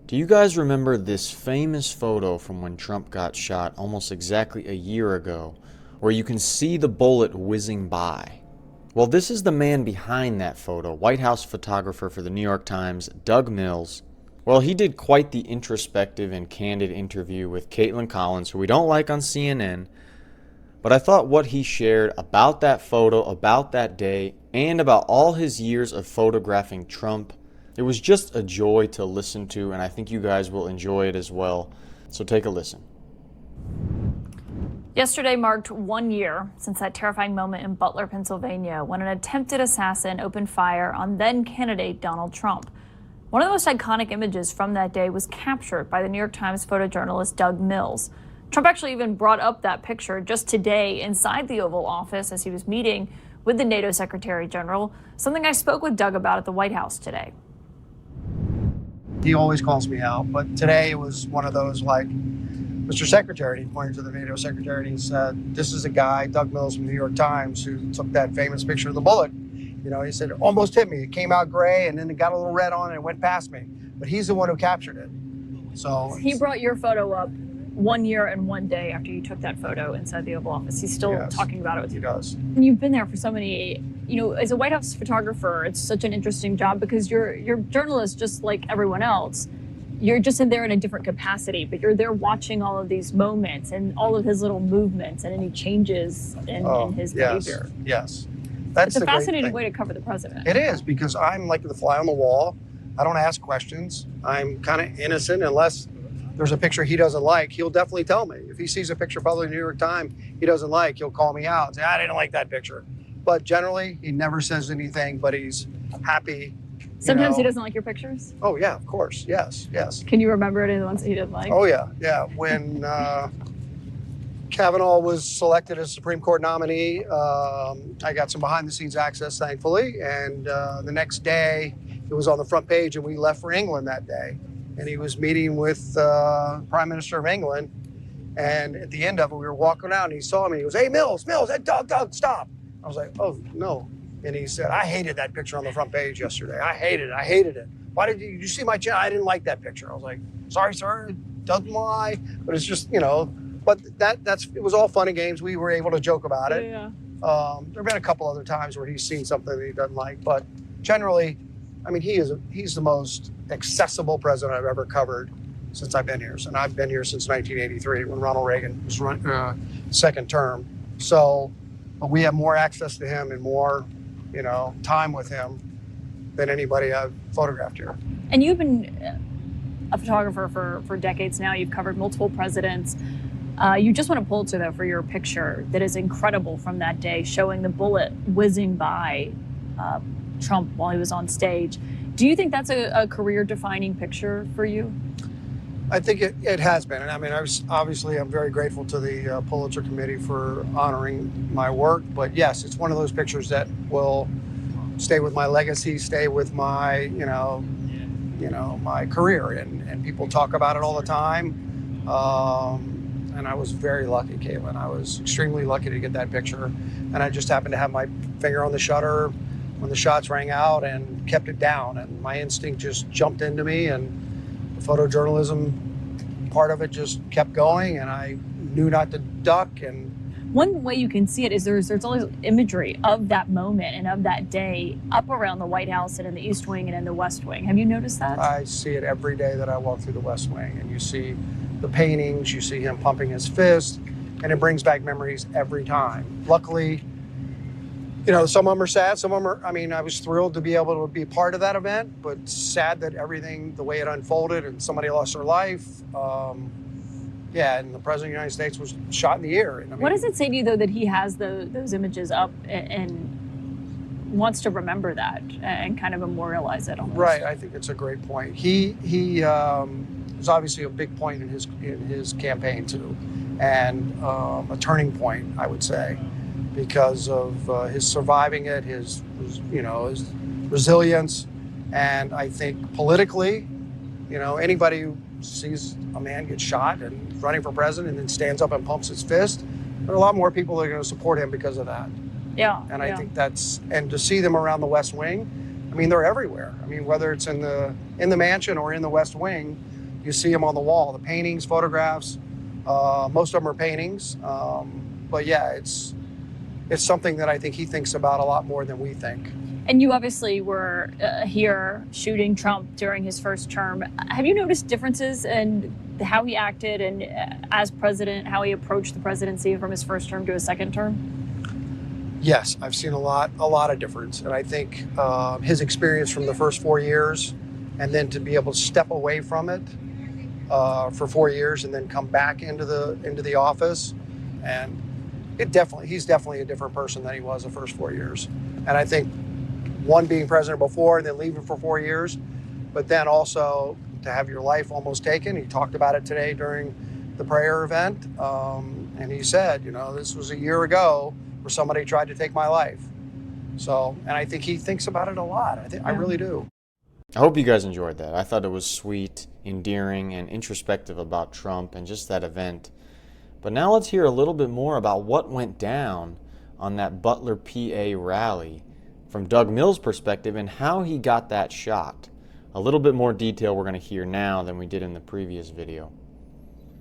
Do you guys remember this famous photo from when Trump got shot almost exactly a year ago, where you can see the bullet whizzing by? Well, this is the man behind that photo, White House photographer for the New York Times, Doug Mills. Well, he did quite the introspective and candid interview with Caitlin Collins, who we don't like on CNN, but I thought what he shared about that photo, about that day, and about all his years of photographing Trump, it was just a joy to listen to, and I think you guys will enjoy it as well. So take a listen. Yesterday marked 1 year since that terrifying moment in Butler, Pennsylvania, when an attempted assassin opened fire on then-candidate Donald Trump. One of the most iconic images from that day was captured by the New York Times photojournalist Doug Mills. Trump actually even brought up that picture just today inside the Oval Office as he was meeting with the NATO Secretary General, something I spoke with Doug about at the White House today. He always calls me out, but today it was one of those like, Mr. Secretary, he pointed to the NATO Secretary and he said, this is a guy, Doug Mills from the New York Times, who took that famous picture of the bullet. You know, he said, it almost hit me. It came out gray and then it got a little red on it and it went past me. But he's the one who captured it. So he brought your photo up 1 year and 1 day after you took that photo inside the Oval Office. He's still talking about it with you. He does. And you've been there for so many, as a White House photographer, it's such an interesting job because you're a journalist just like everyone else. You're just in there in a different capacity, but you're there watching all of these moments and all of his little movements and any changes in his behavior. Yes. It's a fascinating way to cover the president. It is, because I'm like the fly on the wall. I don't ask questions. I'm kind of innocent unless there's a picture he doesn't like. He'll definitely tell me. If he sees a picture published in the New York Times he doesn't like, he'll call me out and say, I didn't like that picture. But generally, he never says anything, but he's happy. Sometimes he doesn't like your pictures? Oh, yeah, of course. Yes. Can you remember any of the ones that he didn't like? Oh, yeah. When Kavanaugh was selected as Supreme Court nominee, I got some behind-the-scenes access, thankfully. And the next day, it was on the front page, and we left for England that day. And he was meeting with Prime Minister of England. And at the end of it, we were walking out, and he saw me. He goes, hey, Mills, hey, Doug, stop. I was like, oh, no. And he said, I hated that picture on the front page yesterday. I hated it. Why did you see my channel? I didn't like that picture. I was like, sorry, sir, doesn't lie. But it's just, but it was all fun and games. We were able to joke about it. Yeah. There have been a couple other times where he's seen something that he doesn't like. But generally, I mean, he's the most accessible president I've ever covered since I've been here. And I've been here since 1983 when Ronald Reagan was second term. So, but we have more access to him and more time with him than anybody I've photographed here. And you've been a photographer for decades now. You've covered multiple presidents. You just won a Pulitzer, though, for your picture that is incredible from that day, showing the bullet whizzing by Trump while he was on stage. Do you think that's a career-defining picture for you? I think it has been. And I mean, I'm very grateful to the Pulitzer Committee for honoring my work. But yes, it's one of those pictures that will stay with my legacy, stay with my, my career. And people talk about it all the time. And I was very lucky, Caitlin. I was extremely lucky to get that picture. And I just happened to have my finger on the shutter when the shots rang out and kept it down. And my instinct just jumped into me, and the photojournalism part of it just kept going, and I knew not to duck. And one way you can see it is there's always imagery of that moment and of that day up around the White House and in the East Wing and in the West Wing. Have you noticed that? I see it every day that I walk through the West Wing, and you see the paintings, you see him pumping his fist, and it brings back memories every time. Luckily, some of them are sad, some of them are, I was thrilled to be able to be part of that event, but sad that everything, the way it unfolded, and somebody lost their life. And the President of the United States was shot in the ear. And what does it say to you, though, that he has those images up and wants to remember that and kind of memorialize it almost? Right, I think it's a great point. He was obviously a big point in his campaign, too, and a turning point, I would say, because of his surviving it, his resilience. And I think politically, anybody who sees a man get shot and running for president and then stands up and pumps his fist, there are a lot more people that are going to support him because of that. Yeah. And I think and to see them around the West Wing, mean, they're everywhere. I mean, whether it's in the mansion or in the West Wing, you see them on the wall. The paintings, photographs, most of them are paintings. But yeah, it's something that I think he thinks about a lot more than we think. And you obviously were here shooting Trump during his first term. Have you noticed differences in how he acted and as president, how he approached the presidency from his first term to his second term? Yes, I've seen a lot of difference. And I think his experience from the first 4 years, and then to be able to step away from it for 4 years and then come back into the office, and he's definitely a different person than he was the first 4 years. And I think one, being president before and then leaving for 4 years, but then also to have your life almost taken. He talked about it today during the prayer event, and he said, this was a year ago where somebody tried to take my life. So, and I think he thinks about it a lot. I really do. I hope you guys enjoyed that. I thought it was sweet, endearing, and introspective about Trump and just that event. But now let's hear a little bit more about what went down on that Butler, PA rally from Doug Mills' perspective and how he got that shot. A little bit more detail we're going to hear now than we did in the previous video.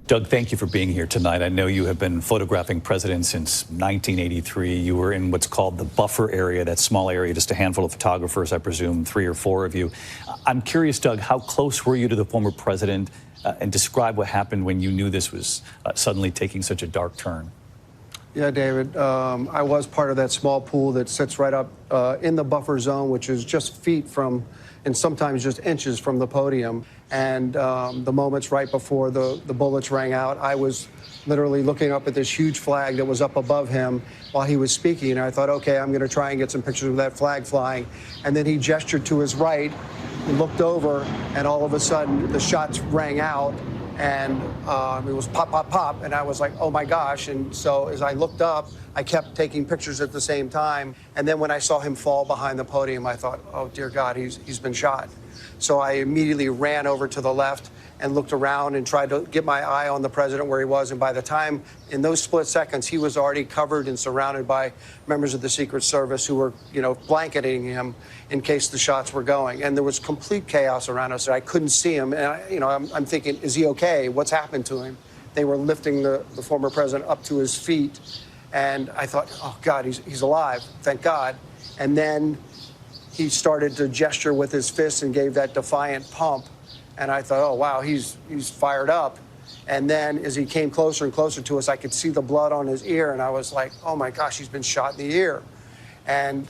Doug, thank you for being here tonight. I know you have been photographing presidents since 1983. You were in what's called the buffer area, that small area, just a handful of photographers, I presume 3 or 4 of you. I'm curious, Doug, how close were you to the former president? And describe what happened when you knew this was suddenly taking such a dark turn. Yeah, David, I was part of that small pool that sits right up in the buffer zone, which is just feet from, and sometimes just inches from the podium. And the moments right before the bullets rang out, I was literally looking up at this huge flag that was up above him while he was speaking. And I thought, okay, I'm going to try and get some pictures of that flag flying. And then he gestured to his right, looked over, and all of a sudden the shots rang out. And it was pop, pop, pop, and I was like, oh my gosh. And so as I looked up, I kept taking pictures at the same time. And then when I saw him fall behind the podium, I thought, oh dear God, he's been shot. So I immediately ran over to the left and looked around and tried to get my eye on the president where he was. And by the time, in those split seconds, he was already covered and surrounded by members of the Secret Service who were, blanketing him in case the shots were going. And there was complete chaos around us. I couldn't see him. And, I'm thinking, is he okay? What's happened to him? They were lifting the former president up to his feet. And I thought, oh, God, he's alive. Thank God. And then he started to gesture with his fists and gave that defiant pump. And I thought, oh, wow, he's fired up. And then as he came closer and closer to us, I could see the blood on his ear. And I was like, oh, my gosh, he's been shot in the ear. And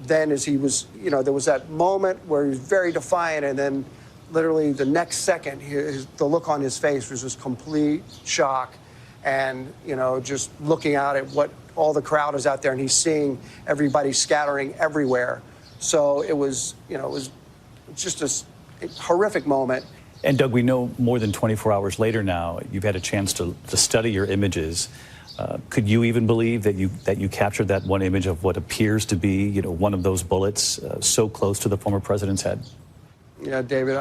then as he was, there was that moment where he was very defiant. And then literally the next second, the look on his face was just complete shock. And, just looking out at what all the crowd is out there. And he's seeing everybody scattering everywhere. So it was just a horrific moment. And Doug, we know more than 24 hours later now, you've had a chance to study your images. Could you even believe that you captured that one image of what appears to be, one of those bullets so close to the former president's head? Yeah, David,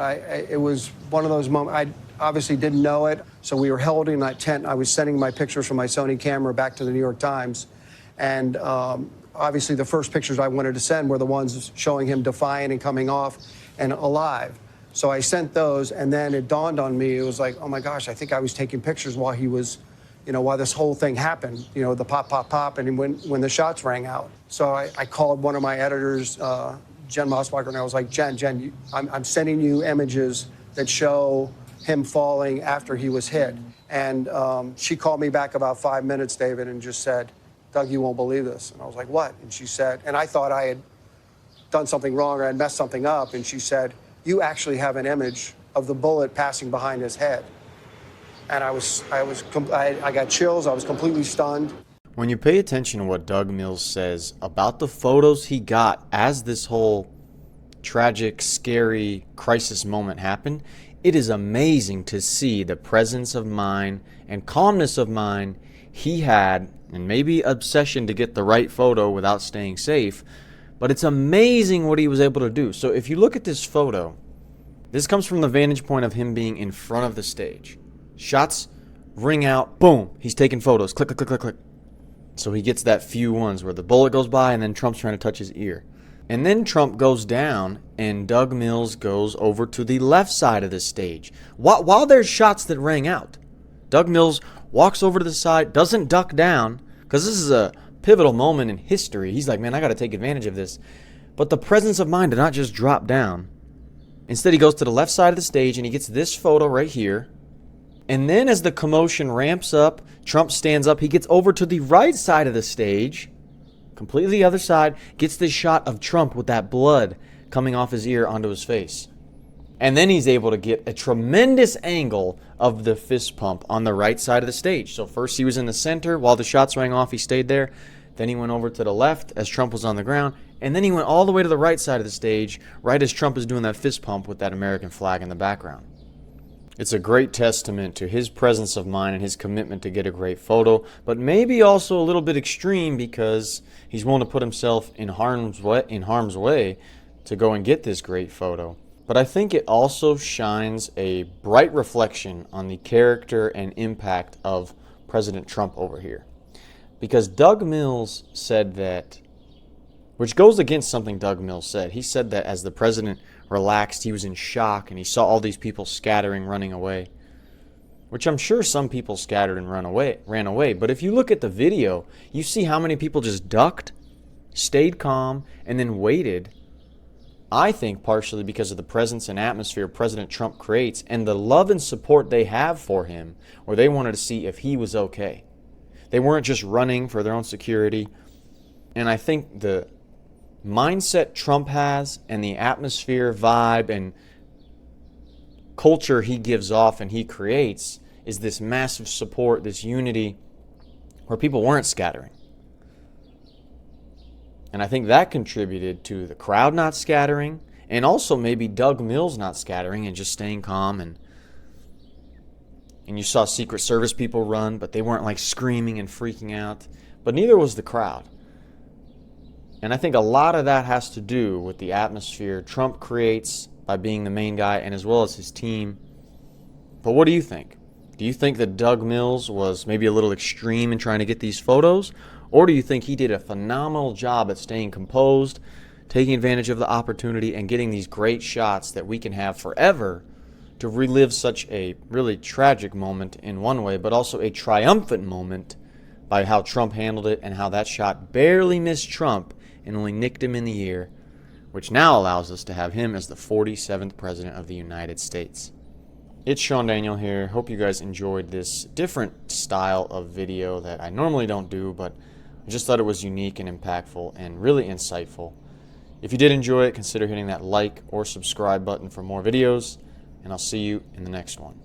it was one of those moments. I obviously didn't know it. So we were holding that tent. I was sending my pictures from my Sony camera back to the New York Times. And obviously the first pictures I wanted to send were the ones showing him defiant and coming off and alive. So I sent those, and then it dawned on me, it was like, oh my gosh, I think I was taking pictures while he was, while this whole thing happened, the pop, pop, pop, and when the shots rang out. So I called one of my editors, Jen Mossbacher, and I was like, Jen, I'm sending you images that show him falling after he was hit. And she called me back about 5 minutes, David, and just said, Doug, you won't believe this. And I was like, what? And she said, and I thought I had done something wrong or I had messed something up. And she said, you actually have an image of the bullet passing behind his head. And I got chills. I was completely stunned. When you pay attention to what Doug Mills says about the photos he got as this whole tragic, scary crisis moment happened, it is amazing to see the presence of mind and calmness of mind he had, and maybe obsession to get the right photo without staying safe, but it's amazing what he was able to do. So if you look at this photo, this comes from the vantage point of him being in front of the stage. Shots ring out, boom, he's taking photos, click, click, click, click, click. So he gets that few ones where the bullet goes by and then Trump's trying to touch his ear. And then Trump goes down and Doug Mills goes over to the left side of the stage. While there's shots that rang out, Doug Mills walks over to the side, doesn't duck down, because this is a pivotal moment in history. He's like, man, I got to take advantage of this. But the presence of mind did not just drop down. Instead, he goes to the left side of the stage and he gets this photo right here. And then as the commotion ramps up, Trump stands up. He gets over to the right side of the stage, completely the other side, gets this shot of Trump with that blood coming off his ear onto his face. And then he's able to get a tremendous angle of the fist pump on the right side of the stage. So first he was in the center. While the shots rang off, he stayed there. Then he went over to the left as Trump was on the ground. And then he went all the way to the right side of the stage, right as Trump is doing that fist pump with that American flag in the background. It's a great testament to his presence of mind and his commitment to get a great photo, but maybe also a little bit extreme because he's willing to put himself in harm's way to go and get this great photo. But I think it also shines a bright reflection on the character and impact of President Trump over here. Because Doug Mills said that, which goes against something Doug Mills said. He said that as the president relaxed, he was in shock and he saw all these people scattering, running away. Which I'm sure some people scattered and ran away. But if you look at the video, you see how many people just ducked, stayed calm, and then waited. I think partially because of the presence and atmosphere President Trump creates and the love and support they have for him, where they wanted to see if he was okay. They weren't just running for their own security. And I think the mindset Trump has and the atmosphere, vibe, and culture he gives off and he creates is this massive support, this unity, where people weren't scattering. And I think that contributed to the crowd not scattering, and also maybe Doug Mills not scattering and just staying calm. And you saw Secret Service people run, but they weren't like screaming and freaking out. But neither was the crowd. And I think a lot of that has to do with the atmosphere Trump creates by being the main guy and as well as his team. But what do you think? Do you think that Doug Mills was maybe a little extreme in trying to get these photos? Or do you think he did a phenomenal job at staying composed, taking advantage of the opportunity, and getting these great shots that we can have forever to relive such a really tragic moment in one way, but also a triumphant moment by how Trump handled it and how that shot barely missed Trump and only nicked him in the ear, which now allows us to have him as the 47th President of the United States. It's SeanDaniel here. Hope you guys enjoyed this different style of video that I normally don't do, but I just thought it was unique and impactful and really insightful. If you did enjoy it, consider hitting that like or subscribe button for more videos, and I'll see you in the next one.